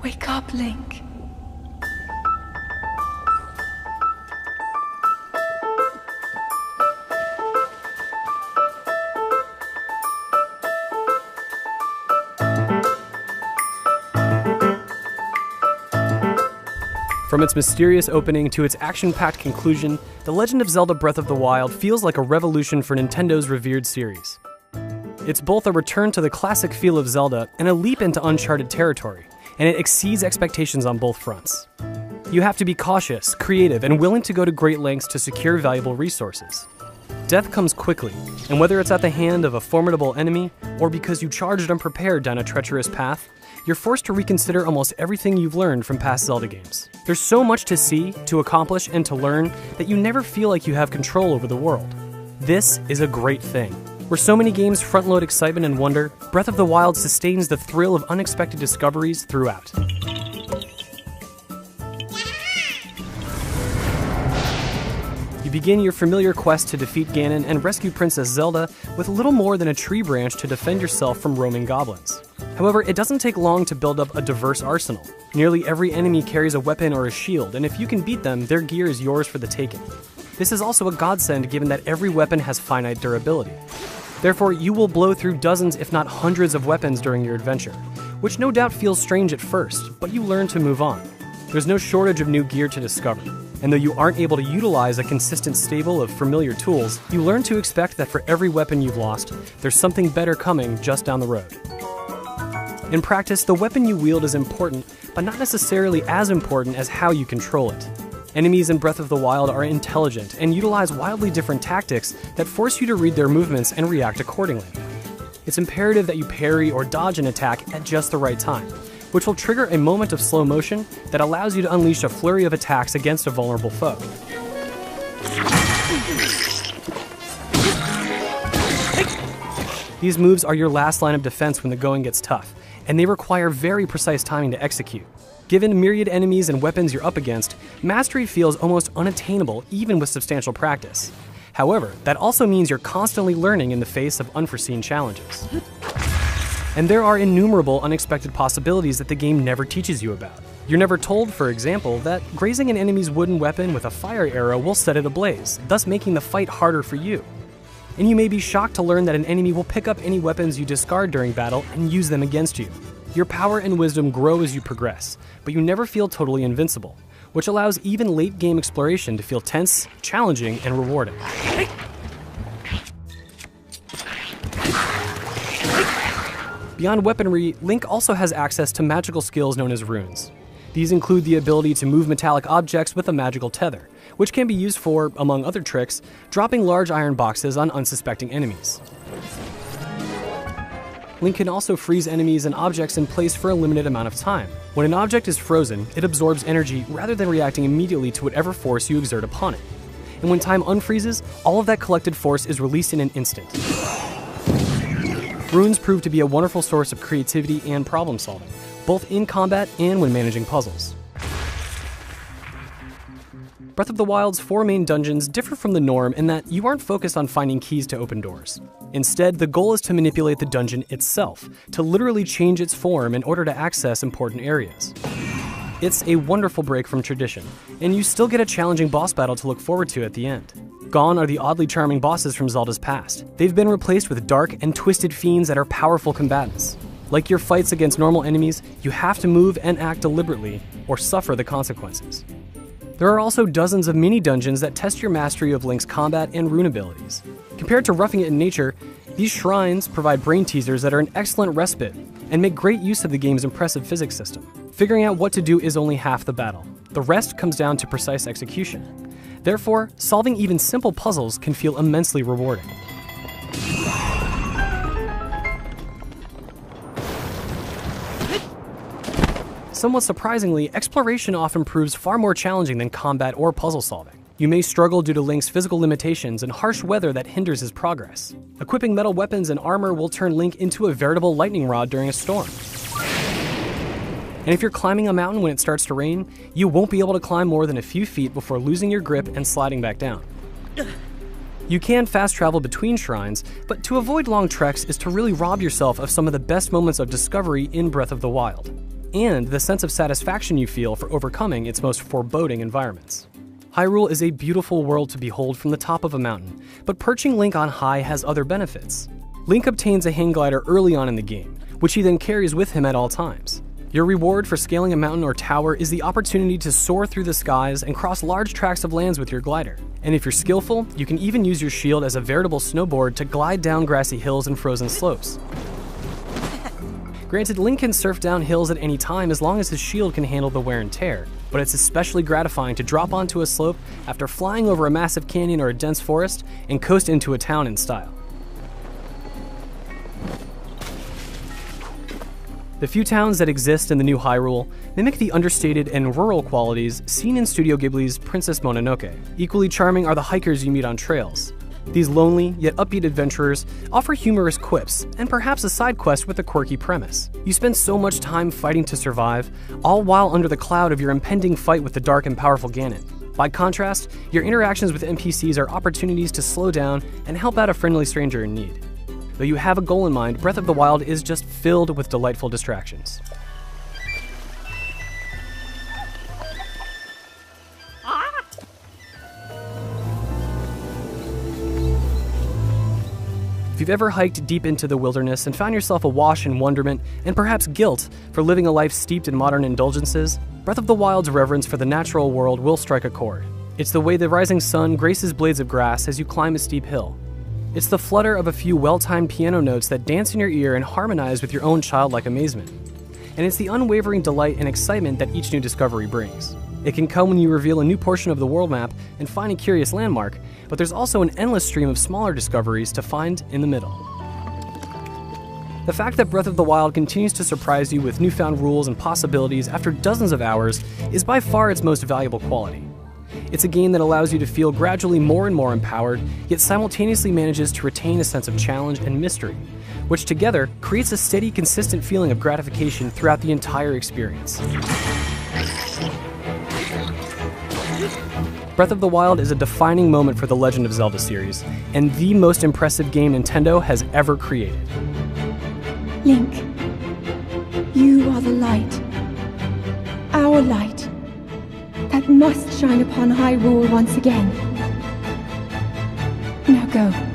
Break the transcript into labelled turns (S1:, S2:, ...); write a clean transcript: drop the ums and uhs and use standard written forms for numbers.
S1: Wake up, Link.
S2: From its mysterious opening to its action-packed conclusion, The Legend of Zelda Breath of the Wild feels like a revolution for Nintendo's revered series. It's both a return to the classic feel of Zelda and a leap into uncharted territory, and it exceeds expectations on both fronts. You have to be cautious, creative, and willing to go to great lengths to secure valuable resources. Death comes quickly, and whether it's at the hand of a formidable enemy or because you charged unprepared down a treacherous path, you're forced to reconsider almost everything you've learned from past Zelda games. There's so much to see, to accomplish, and to learn that you never feel like you have control over the world. This is a great thing. Where so many games front-load excitement and wonder, Breath of the Wild sustains the thrill of unexpected discoveries throughout. You begin your familiar quest to defeat Ganon and rescue Princess Zelda with little more than a tree branch to defend yourself from roaming goblins. However, it doesn't take long to build up a diverse arsenal. Nearly every enemy carries a weapon or a shield, and if you can beat them, their gear is yours for the taking. This is also a godsend given that every weapon has finite durability. Therefore, you will blow through dozens if not hundreds of weapons during your adventure, which no doubt feels strange at first, but you learn to move on. There's no shortage of new gear to discover, and though you aren't able to utilize a consistent stable of familiar tools, you learn to expect that for every weapon you've lost, there's something better coming just down the road. In practice, the weapon you wield is important, but not necessarily as important as how you control it. Enemies in Breath of the Wild are intelligent and utilize wildly different tactics that force you to read their movements and react accordingly. It's imperative that you parry or dodge an attack at just the right time, which will trigger a moment of slow motion that allows you to unleash a flurry of attacks against a vulnerable foe. These moves are your last line of defense when the going gets tough, and they require very precise timing to execute. Given myriad enemies and weapons you're up against, mastery feels almost unattainable even with substantial practice. However, that also means you're constantly learning in the face of unforeseen challenges. And there are innumerable unexpected possibilities that the game never teaches you about. You're never told, for example, that grazing an enemy's wooden weapon with a fire arrow will set it ablaze, thus making the fight harder for you. And you may be shocked to learn that an enemy will pick up any weapons you discard during battle and use them against you. Your power and wisdom grow as you progress, but you never feel totally invincible, which allows even late-game exploration to feel tense, challenging, and rewarding. Beyond weaponry, Link also has access to magical skills known as runes. These include the ability to move metallic objects with a magical tether, which can be used for, among other tricks, dropping large iron boxes on unsuspecting enemies. Link can also freeze enemies and objects in place for a limited amount of time. When an object is frozen, it absorbs energy rather than reacting immediately to whatever force you exert upon it. And when time unfreezes, all of that collected force is released in an instant. Runes prove to be a wonderful source of creativity and problem solving, both in combat and when managing puzzles. Breath of the Wild's 4 main dungeons differ from the norm in that you aren't focused on finding keys to open doors. Instead, the goal is to manipulate the dungeon itself, to literally change its form in order to access important areas. It's a wonderful break from tradition, and you still get a challenging boss battle to look forward to at the end. Gone are the oddly charming bosses from Zelda's past. They've been replaced with dark and twisted fiends that are powerful combatants. Like your fights against normal enemies, you have to move and act deliberately, or suffer the consequences. There are also dozens of mini-dungeons that test your mastery of Link's combat and rune abilities. Compared to roughing it in nature, these shrines provide brain teasers that are an excellent respite and make great use of the game's impressive physics system. Figuring out what to do is only half the battle. The rest comes down to precise execution. Therefore, solving even simple puzzles can feel immensely rewarding. Somewhat surprisingly, exploration often proves far more challenging than combat or puzzle solving. You may struggle due to Link's physical limitations and harsh weather that hinders his progress. Equipping metal weapons and armor will turn Link into a veritable lightning rod during a storm. And if you're climbing a mountain when it starts to rain, you won't be able to climb more than a few feet before losing your grip and sliding back down. You can fast travel between shrines, but to avoid long treks is to really rob yourself of some of the best moments of discovery in Breath of the Wild. and the sense of satisfaction you feel for overcoming its most foreboding environments. Hyrule is a beautiful world to behold from the top of a mountain, but perching Link on high has other benefits. Link obtains a hang glider early on in the game, which he then carries with him at all times. Your reward for scaling a mountain or tower is the opportunity to soar through the skies and cross large tracts of lands with your glider. And if you're skillful, you can even use your shield as a veritable snowboard to glide down grassy hills and frozen slopes. Granted, Link can surf down hills at any time as long as his shield can handle the wear and tear, but it's especially gratifying to drop onto a slope after flying over a massive canyon or a dense forest and coast into a town in style. The few towns that exist in the new Hyrule mimic the understated and rural qualities seen in Studio Ghibli's Princess Mononoke. Equally charming are the hikers you meet on trails. These lonely, yet upbeat adventurers offer humorous quips and perhaps a side quest with a quirky premise. You spend so much time fighting to survive, all while under the cloud of your impending fight with the dark and powerful Ganon. By contrast, your interactions with NPCs are opportunities to slow down and help out a friendly stranger in need. Though you have a goal in mind, Breath of the Wild is just filled with delightful distractions. If you've ever hiked deep into the wilderness and found yourself awash in wonderment and perhaps guilt for living a life steeped in modern indulgences, Breath of the Wild's reverence for the natural world will strike a chord. It's the way the rising sun graces blades of grass as you climb a steep hill. It's the flutter of a few well-timed piano notes that dance in your ear and harmonize with your own childlike amazement. And it's the unwavering delight and excitement that each new discovery brings. It can come when you reveal a new portion of the world map and find a curious landmark, but there's also an endless stream of smaller discoveries to find in the middle. The fact that Breath of the Wild continues to surprise you with newfound rules and possibilities after dozens of hours is by far its most valuable quality. It's a game that allows you to feel gradually more and more empowered, yet simultaneously manages to retain a sense of challenge and mystery, which together creates a steady, consistent feeling of gratification throughout the entire experience. Breath of the Wild is a defining moment for the Legend of Zelda series, and the most impressive game Nintendo has ever created.
S1: Link, you are the light, our light, that must shine upon Hyrule once again. Now go.